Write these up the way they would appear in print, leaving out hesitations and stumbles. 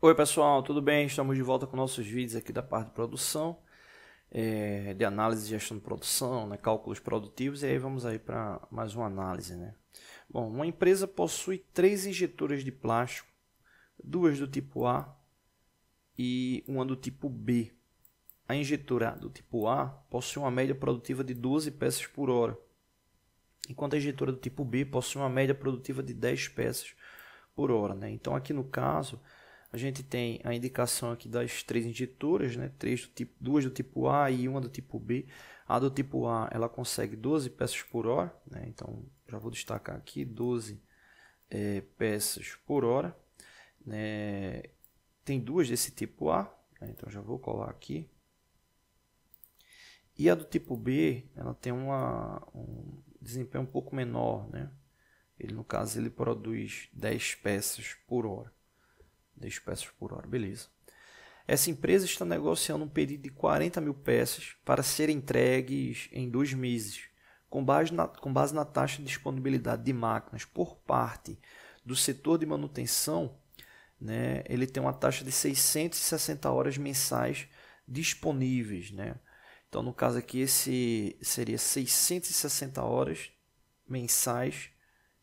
Oi pessoal, tudo bem? Estamos de volta com nossos vídeos aqui da parte de produção, de análise e gestão de produção, né, cálculos produtivos, e aí vamos aí para mais uma análise, né? Bom, uma empresa possui 3 injetoras de plástico, 2 do tipo A e uma do tipo B. A injetora do tipo A possui uma média produtiva de 12 peças por hora, enquanto a injetora do tipo B possui uma média produtiva de 10 peças por hora, né? Então aqui no caso a gente tem a indicação aqui das 3 injetoras, né? 2 do tipo A e uma do tipo B. A do tipo A ela consegue 12 peças por hora, né? Então já vou destacar aqui 12 peças por hora, né? Tem duas desse tipo A, né? Então já vou colar aqui. E a do tipo B ela tem um desempenho um pouco menor, né? No caso ele produz 10 peças por hora. 10 peças por hora, beleza. Essa empresa está negociando um pedido de 40 mil peças para serem entregues em 2 meses, com base na taxa de disponibilidade de máquinas por parte do setor de manutenção, né? Ele tem uma taxa de 660 horas mensais disponíveis, né? Então, no caso aqui, esse seria 660 horas mensais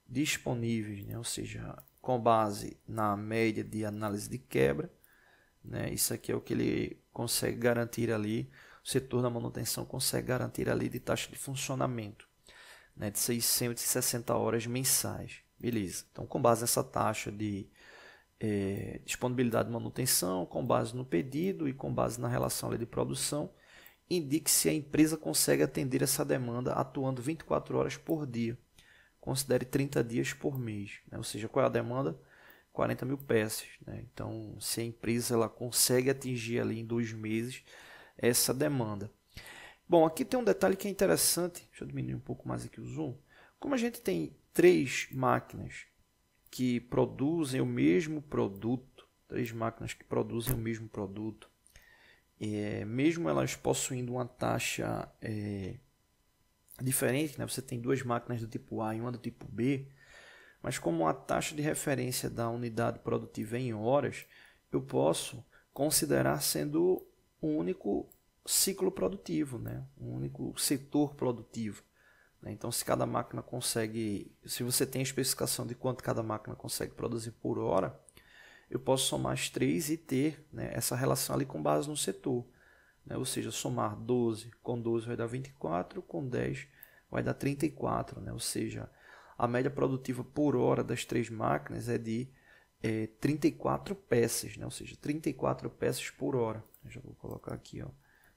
disponíveis, né? Ou seja, com base na média de análise de quebra, né? Isso aqui é o que ele consegue garantir ali, o setor da manutenção consegue garantir ali de taxa de funcionamento, né? De 660 horas mensais. Beleza. Então, com base nessa taxa de disponibilidade de manutenção, com base no pedido e com base na relação ali de produção, indique se a empresa consegue atender essa demanda atuando 24 horas por dia. Considere 30 dias por mês, né? Ou seja, qual é a demanda? 40 mil peças, né? Então, se a empresa ela consegue atingir ali em 2 meses essa demanda. Bom, aqui tem um detalhe que é interessante. Deixa eu diminuir um pouco mais aqui o zoom. Como a gente tem 3 máquinas que produzem o mesmo produto, 3 máquinas que produzem o mesmo produto, mesmo elas possuindo uma taxa diferente, né? Você tem 2 máquinas do tipo A e uma do tipo B, mas como a taxa de referência da unidade produtiva é em horas, eu posso considerar sendo um único ciclo produtivo, né? Um único setor produtivo, né? Então, se cada máquina consegue, se você tem a especificação de quanto cada máquina consegue produzir por hora, eu posso somar as 3 e ter, né, essa relação ali com base no setor, né? Ou seja, somar 12 com 12 vai dar 24, com 10 vai dar 34, né? Ou seja, a média produtiva por hora das 3 máquinas é de 34 peças, né? Ou seja, 34 peças por hora. Eu já vou colocar aqui, ó,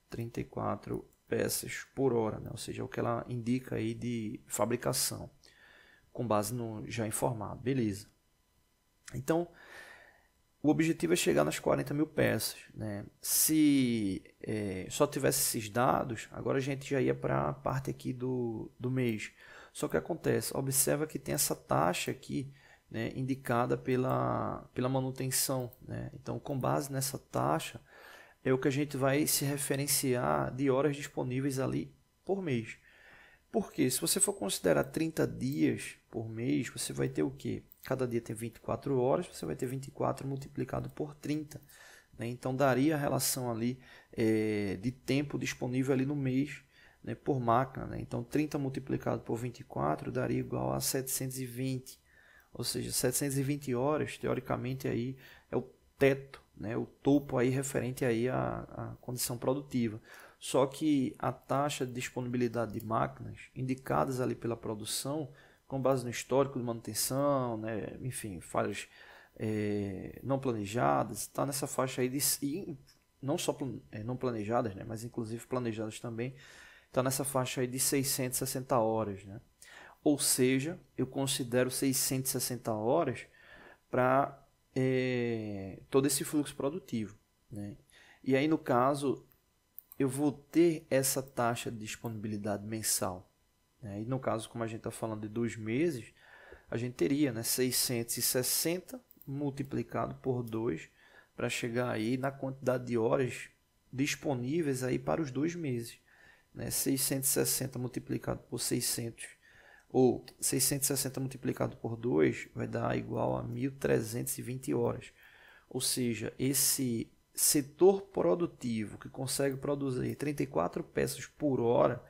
34 peças por hora, né? Ou seja, é o que ela indica aí de fabricação, com base no já informado. Beleza. Então, o objetivo é chegar nas 40 mil peças, né? Se só tivesse esses dados, agora a gente já ia para a parte aqui do mês. Só que acontece, observa que tem essa taxa aqui, né, indicada pela manutenção, né? Então, com base nessa taxa, é o que a gente vai se referenciar de horas disponíveis ali por mês. Porque se você for considerar 30 dias por mês, você vai ter o quê? Cada dia tem 24 horas, você vai ter 24 multiplicado por 30, né? Então daria a relação ali de tempo disponível ali no mês, né, por máquina, né? Então 30 multiplicado por 24 daria igual a 720. Ou seja, 720 horas, teoricamente, aí é o teto, né, o topo aí referente aí à condição produtiva. Só que a taxa de disponibilidade de máquinas indicadas ali pela produção, com base no histórico de manutenção, né, enfim, falhas não planejadas, está nessa faixa aí de não só não planejadas, né, mas inclusive planejadas também, está nessa faixa aí de 660 horas, né? Ou seja, eu considero 660 horas para todo esse fluxo produtivo, né? E aí, no caso, eu vou ter essa taxa de disponibilidade mensal, né? E no caso, como a gente está falando de 2 meses, a gente teria, né, 660 multiplicado por 2 para chegar aí na quantidade de horas disponíveis aí para os 2 meses, né? 660 multiplicado por 600 ou 660 multiplicado por 2 vai dar igual a 1.320 horas. ou seja, esse setor produtivo que consegue produzir 34 peças por hora,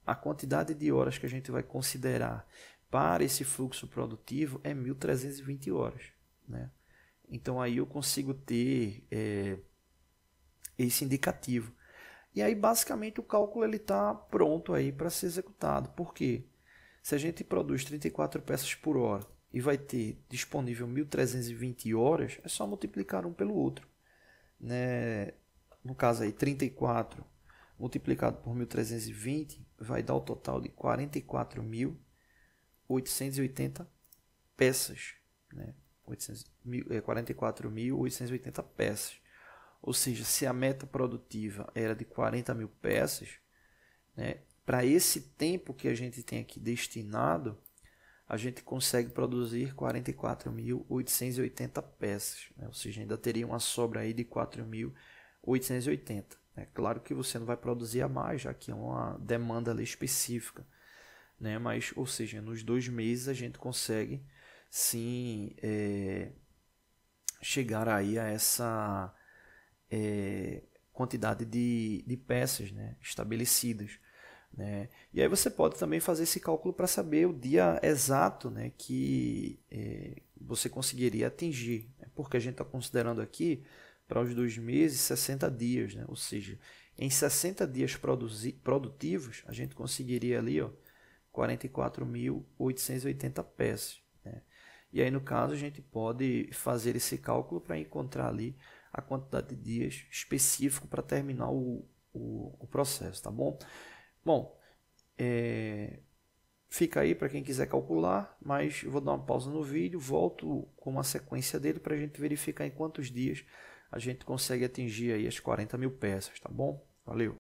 a quantidade de horas que a gente vai considerar para esse fluxo produtivo é 1.320 horas, né? Então aí eu consigo ter esse indicativo. E aí basicamente o cálculo está pronto aí para ser executado. Por quê? Se a gente produz 34 peças por hora e vai ter disponível 1.320 horas, é só multiplicar um pelo outro, né? No caso aí 34 multiplicado por 1.320 vai dar o total de 44.880 peças, né? 44.880 peças. Ou seja, se a meta produtiva era de 40 mil peças, né, para esse tempo que a gente tem aqui destinado, a gente consegue produzir 44.880 peças, né? Ou seja, ainda teria uma sobra aí de 4.880. É claro que você não vai produzir a mais, já que é uma demanda ali específica, né? Mas, ou seja, nos 2 meses a gente consegue sim chegar aí a essa quantidade de peças, né, estabelecidas, né? E aí você pode também fazer esse cálculo para saber o dia exato, né, que você conseguiria atingir, né? Porque a gente está considerando aqui para os 2 meses 60 dias, né? Ou seja, em 60 dias produtivos a gente conseguiria ali 44.880 peças, né? E aí no caso a gente pode fazer esse cálculo para encontrar ali a quantidade de dias específico para terminar o processo, tá bom? Bom, fica aí para quem quiser calcular, mas eu vou dar uma pausa no vídeo, volto com uma sequência dele para a gente verificar em quantos dias a gente consegue atingir aí as 40 mil peças, tá bom? Valeu!